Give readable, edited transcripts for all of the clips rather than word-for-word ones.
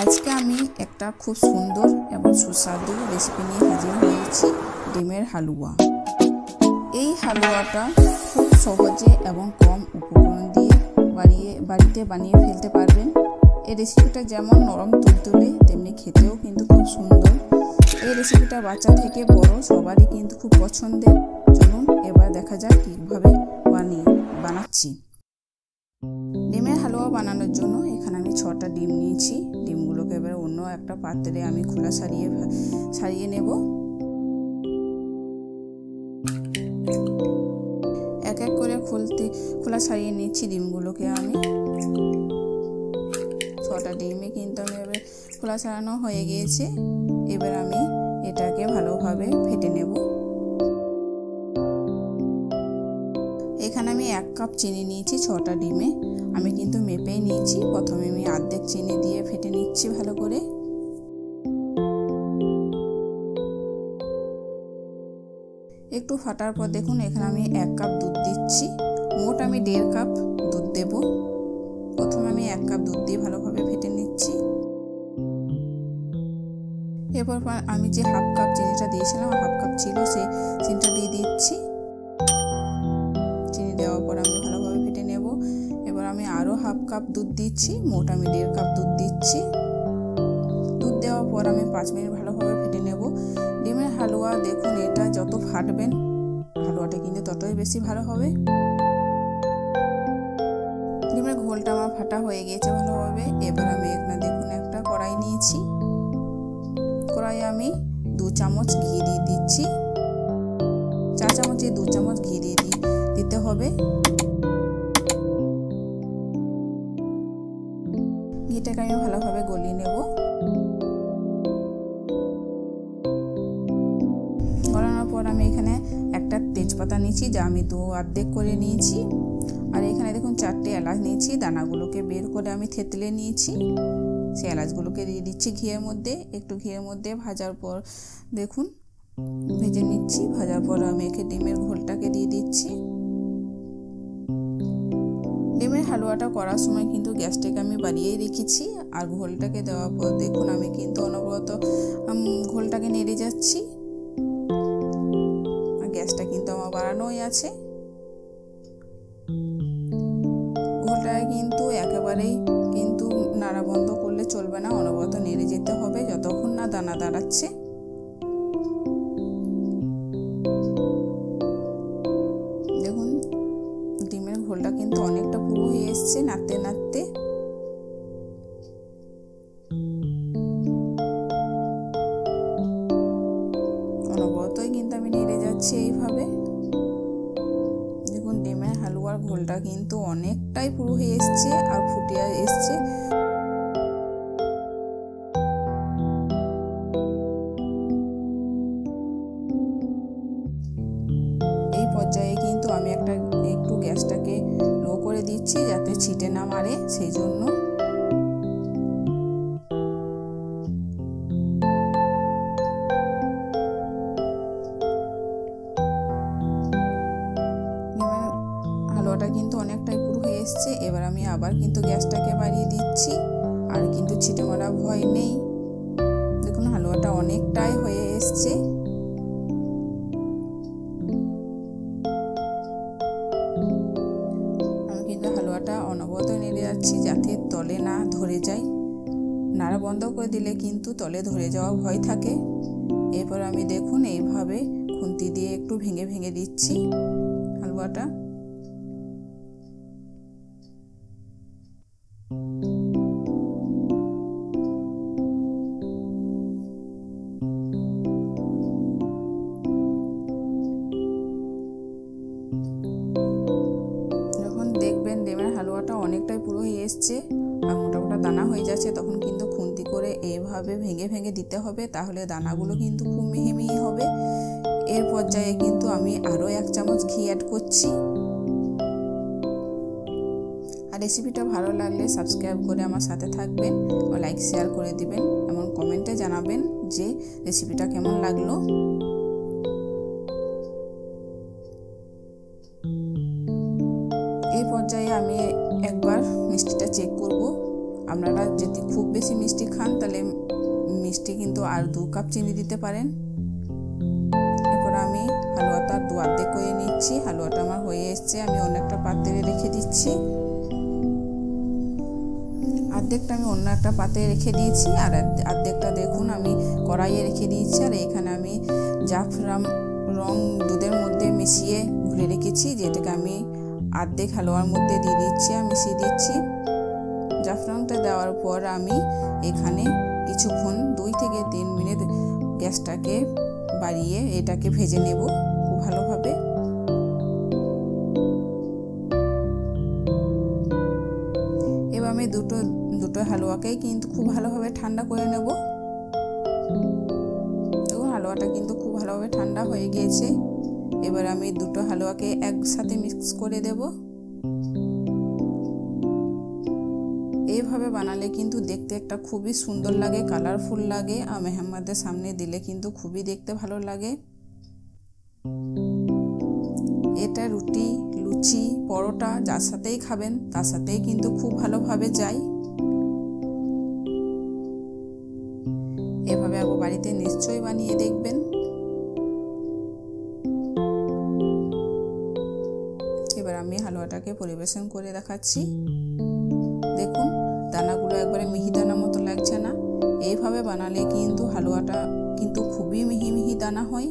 আজকে আমি একটা খুব সুন্দর এবং সুস্বাদু রেসিপি নিয়ে হাজির হয়েছি, ডিমের হালুয়া। এই হালুয়াটা খুব সহজে এবং কম উপকরণ দিয়ে বাড়িতে বানিয়ে ফেলতে পারবেন। এই রেসিপিটা যেমন নরম তুলতুলে তেমনি খেতেও কিন্তু খুব সুন্দর। এই রেসিপিটা বাচ্চা থেকে বড় সবারই কিন্তু খুব পছন্দের। চলুন এবার দেখা যাক কীভাবে বানাচ্ছি। ডিমের হালুয়া বানানোর জন্য এখানে আমি 6টা ডিম নিয়েছি। ডিমগুলোকে এবার অন্য একটা পাত্রে আমি খোলা ছাড়িয়ে নেব। এক এক করে খোলা ছাড়িয়ে নিচ্ছি ডিমগুলোকে আমি। 6টা ডিমে কিন্তু আমি এবার খোলা ছাড়ানো হয়ে গিয়েছে। এবার আমি এটাকে ভালোভাবে ফেটে নেব। এখানে আমি 1 কাপ চিনি নিয়েছি 6টা ডিমে। আমি কিন্তু মেপেই নিয়েছি। প্রথমে আমি অর্ধেক চিনি দিয়ে ফেটে নিচ্ছি ভালো করে। একটু ফাটার পর দেখুন এখানে আমি 1 কাপ দুধ দিচ্ছি। মোট আমি 1.5 কাপ দুধ দেব। প্রথমে আমি 1 কাপ দুধ দিয়ে ভালোভাবে ফেটে নিচ্ছি। এরপর আমি যে 1/2 কাপ চিনিটা দিয়েছিলাম, 1/2 কাপ ছিল, সেই চিনিটা দিয়ে দিচ্ছি। চিনি দেওয়ার পর আমি ভালোভাবে ফেটে নেব। এবার আমি আরও 1/2 কাপ দুধ দিচ্ছি। মোট আমি 1.5 কাপ দুধ দিচ্ছি। দুধ দেওয়ার পর আমি 5 মিনিট ভালোভাবে ফেটে নেব। ডিমের হালুয়া দেখুন, এটা যত ফাটবেন হালুয়াটা কিন্তু ততই বেশি ভালো হবে। ডিমের ঘোলটা আমার ফাটা হয়ে গিয়েছে ভালোভাবে। এবার আমি এখানে দেখুন একটা কড়াই নিয়েছি। কড়াইয়ে আমি 2 চামচ ঘি দিয়ে দিচ্ছি। 4 চামচে 2 চামচ ঘি দিয়ে দিতে হবে। ঘিটাকে আমি ভালোভাবে গলিয়ে নেব। গলানোর পর আমি এখানে একটা তেজপাতা নিয়েছি, যা আমি অর্ধেক করে নিয়েছি। আর এখানে দেখুন 4টে এলাচ নিয়েছি। দানাগুলোকে বের করে আমি থেতলে নিয়েছি। সেই এলাচগুলোকে দিয়ে দিচ্ছি ঘিয়ের মধ্যে। একটু ঘিয়ের মধ্যে ভাজার পর দেখুন ভেজে নিচ্ছি। ভাজার পর আমি ডিমের ঘোলটাকে দিয়ে দিচ্ছি। ডিমের হালুয়াটা করার সময় কিন্তু গ্যাসটাকে আমি বাড়িয়েই রেখেছি। আর ঘোলটাকে দেওয়ার পর দেখুন আমি কিন্তু অনবরত ঘোলটাকে নেড়ে যাচ্ছি। আর গ্যাসটা কিন্তু আমার বাড়ানোই আছে। ঘোলটা কিন্তু একেবারেই কিন্তু নাড়া বন্ধ করলে চলবে না, অনবরত নেড়ে যেতে হবে যতক্ষণ না দানা দাঁড়াচ্ছে। দেখুন ডিমের ঘোলটা কিন্তু অনেকটা পুরো হয়ে এসছে নাড়তে নাড়তে। অনবরতই কিন্তু আমি নেড়ে যাচ্ছি এইভাবে। দেখুন ডিমের হালুয়ার ঘোলটা কিন্তু অনেকটাই পুরো হয়ে এসছে আর ফুটে এসছে। এই পর্যায়ে কিন্তু আমি একটু গ্যাসটাকে লো করে দিচ্ছি যাতে ছিটে না মারে, সেই জন্য। হালুয়াটা কিন্তু অনেকটাই পুরো হয়ে এসছে। এবার আমি আবার কিন্তু গ্যাসটাকে বাড়িয়ে দিচ্ছি। আর কিন্তু ছিটে মারা ভয় নেই। দেখুন হালুয়াটা অনেকটাই হয়ে এসছে। আমি কিন্তু হালুয়াটা অনবরত নেড়ে যাচ্ছি যাতে তলে না ধরে যায়। নাড়া বন্ধ করে দিলে কিন্তু তলে ধরে যাওয়া ভয় থাকে। এরপর আমি দেখুন এইভাবে খুন্তি দিয়ে একটু ভেঙে ভেঙে দিচ্ছি হালুয়াটা। যখন দেখবেন ডিমের হালুয়াটা অনেকটাই পুরো হয়ে এসছে আর মোটা মোটা দানা হয়ে যাচ্ছে, তখন কিন্তু খুন্তি করে এইভাবে ভেঙে ভেঙে দিতে হবে, তাহলে দানাগুলো কিন্তু খুব মিহি মিহি হবে। এর পর্যায়ে কিন্তু আমি আরও 1 চামচ ঘি অ্যাড করছি। আর রেসিপিটা ভালো লাগলে সাবস্ক্রাইব করে আমার সাথে থাকবেন ও লাইক শেয়ার করে দিবেন এবং কমেন্টে জানাবেন যে রেসিপিটা কেমন লাগলো। এই পর্যায়ে আমি একবার মিষ্টিটা চেক করব। আপনারা যদি খুব বেশি মিষ্টি খান তাহলে মিষ্টি কিন্তু আর 2 কাপ চিনি দিতে পারেন। এরপর আমি হালুয়াটা অর্ধেক করে নিচ্ছি। হালুয়াটা আমার হয়ে এসছে, আমি অন্য একটা পাত্রে রেখে দিচ্ছি। অর্ধেকটা আমি অন্য একটা পাত্রে রেখে দিয়েছি, আর অর্ধেকটা দেখুন আমি কড়াইয়ে রেখে দিয়েছি। আর এখানে আমি জাফরান রং দুধের মধ্যে মিশিয়ে ঘুরে রেখেছি, যেটাকে আমি অর্ধেক হালুয়ার মধ্যে দিয়ে দিচ্ছি আর মিশিয়ে দিচ্ছি। জাফরানটা দেওয়ার পর আমি এখানে কিছুক্ষণ 2 থেকে 3 মিনিট গ্যাসটাকে বাড়িয়ে এটাকে ভেজে নেব খুব ভালোভাবে। এবার আমি দুটো হালুয়াকেই কিন্তু খুব ভালোভাবে ঠান্ডা করে নেব। দেখুন হালুয়াটা কিন্তু খুব ভালোভাবে ঠান্ডা হয়ে গিয়েছে। এবার আমি দুটো হালুয়াকে একসাথে মিক্স করে দেব। এইভাবে বানালে কিন্তু দেখতে একটা খুবই সুন্দর লাগে, কালারফুল লাগে, আর মেহমানদের সামনে দিলে কিন্তু খুবই দেখতে ভালো লাগে। এটা রুটি, লুচি, পরোটা যার সাথেই খাবেন তার সাথেই কিন্তু খুব ভালোভাবে যায়। এভাবে একবার বাড়িতে নিশ্চয়ই বানিয়ে দেখবেন। এবার আমি হালুয়াটাকে পরিবেশন করে দেখাচ্ছি। দেখুন দানাগুলো একবারে মিহি দানা মতো লাগছে না। এইভাবে বানালে কিন্তু হালুয়াটা কিন্তু খুবই মিহি মিহি দানা হয়।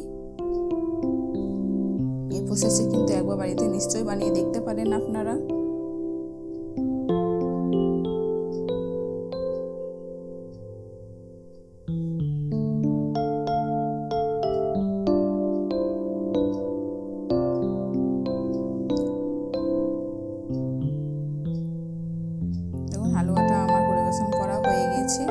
এই প্রসেসে কিন্তু একবার বাড়িতে নিশ্চয়ই বানিয়ে দেখতে পারেন আপনারা। দেখুন হালুয়াটা আমার পরিবেশন করা হয়ে গেছে।